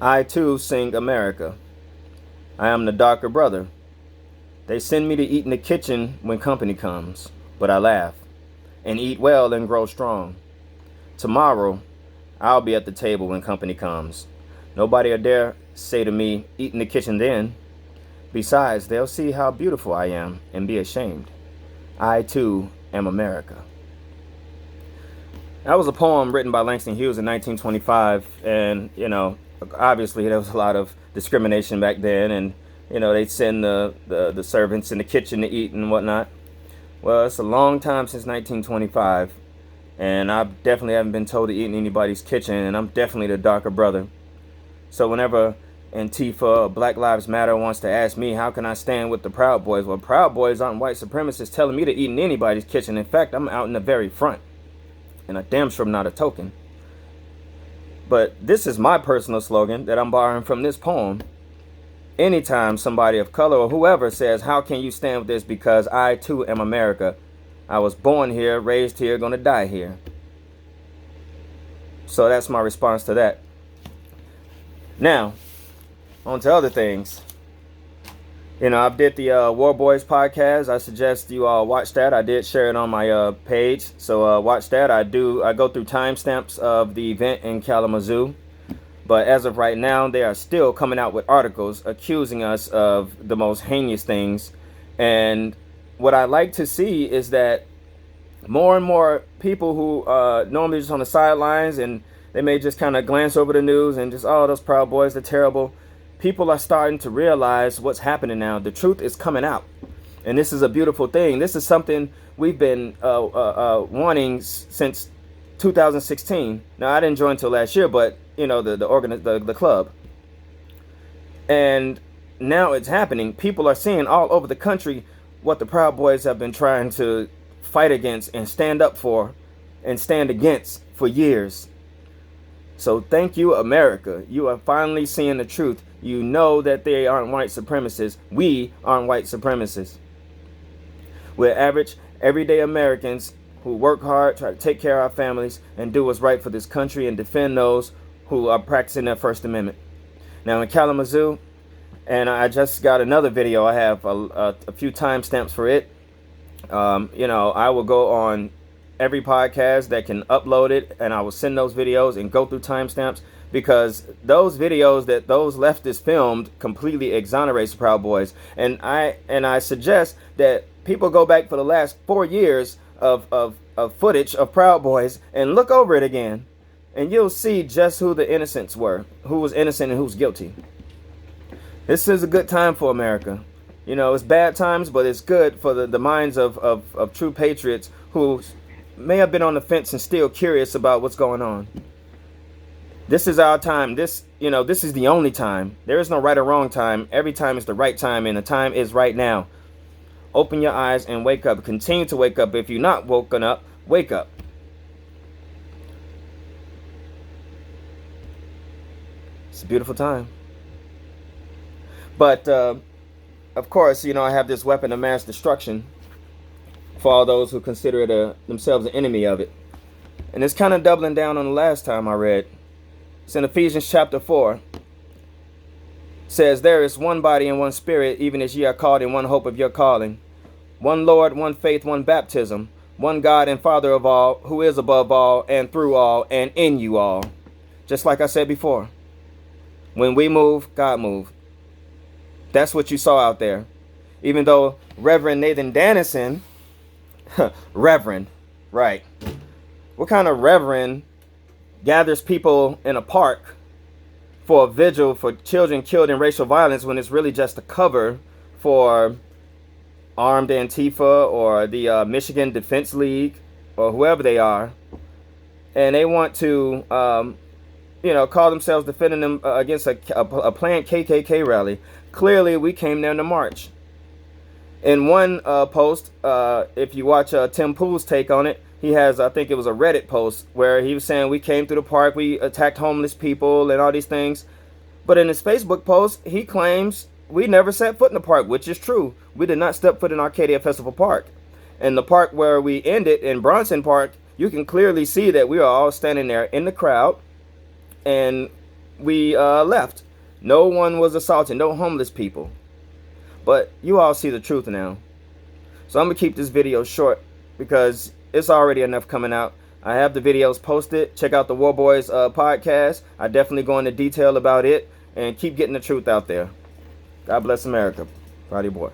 I too sing America. I am the darker brother. They send me to eat in the kitchen when company comes, but I laugh and eat well and grow strong. Tomorrow, I'll be at the table when company comes. Nobody'll dare say to me, eat in the kitchen then. Besides, they'll see how beautiful I am and be ashamed. I too am America. That was a poem written by Langston Hughes in 1925, and obviously there was a lot of discrimination back then, and they'd send the servants in the kitchen to eat and whatnot. Well, it's a long time since 1925, and I definitely haven't been told to eat in anybody's kitchen, and I'm definitely the darker brother. So whenever Antifa or Black Lives Matter wants to ask me how can I stand with the Proud Boys, well, Proud Boys aren't white supremacists telling me to eat in anybody's kitchen. In fact, I'm out in the very front, and I damn sure am not a token. But this is my personal slogan that I'm borrowing from this poem. Anytime somebody of color or whoever says, how can you stand with this? Because I too am America. I was born here, raised here, gonna die here. So that's my response to that. Now, on to other things. I did the War Boys podcast. I suggest you all watch that. I did share it on my page, so watch that. I go through timestamps of the event in Kalamazoo, but as of right now, they are still coming out with articles accusing us of the most heinous things. And what I like to see is that more and more people who normally just on the sidelines and they may just kind of glance over the news and just, oh, those Proud Boys, they're terrible. People are starting to realize what's happening now. The truth is coming out. And this is a beautiful thing. This is something we've been wanting since 2016. Now, I didn't join until last year, but, the club. And now it's happening. People are seeing all over the country what the Proud Boys have been trying to fight against and stand up for and stand against for years. So thank you, America. You are finally seeing the truth. You know that they aren't white supremacists. We aren't white supremacists. We're average, everyday Americans who work hard, try to take care of our families, and do what's right for this country and defend those who are practicing their First Amendment. Now in Kalamazoo, and I just got another video. I have a few timestamps for it. I will go on every podcast that can upload it, and I will send those videos and go through timestamps, because those videos that those leftists filmed completely exonerates Proud Boys. And I suggest that people go back for the last 4 years of footage of Proud Boys and look over it again, and you'll see just who the innocents were, who was innocent and who's guilty. This is a good time for America. It's bad times, but it's good for the minds of true patriots who may have been on the fence and still curious about what's going on. This is our time. This is the only time. There is no right or wrong time. Every time is the right time, and the time is right now. Open your eyes and wake up. Continue to wake up. If you're not woken up, wake up. It's a beautiful time. But, of course, I have this weapon of mass destruction for all those who consider themselves an enemy of it. And it's kind of doubling down on the last time I read. It's in Ephesians chapter 4. It says, there is one body and one spirit, even as ye are called in one hope of your calling. One Lord, one faith, one baptism. One God and Father of all, who is above all and through all and in you all. Just like I said before. When we move, God moves. That's what you saw out there. Even though Reverend Nathan Dennison, Reverend, right. What kind of reverend gathers people in a park for a vigil for children killed in racial violence when it's really just a cover for armed Antifa or the Michigan Defense League or whoever they are? And they want to, call themselves defending them against a planned KKK rally. Clearly, we came there to march. In one post, if you watch Tim Pool's take on it, he has, I think it was a Reddit post where he was saying we came through the park, we attacked homeless people and all these things. But in his Facebook post, he claims we never set foot in the park, which is true. We did not step foot in Arcadia Festival Park. In the park where we ended, in Bronson Park, you can clearly see that we are all standing there in the crowd. And we left. No one was assaulted, no homeless people. But you all see the truth now. So I'm going to keep this video short because it's already enough coming out. I have the videos posted. Check out the War Boys podcast. I definitely go into detail about it and keep getting the truth out there. God bless America. Proud of your boy.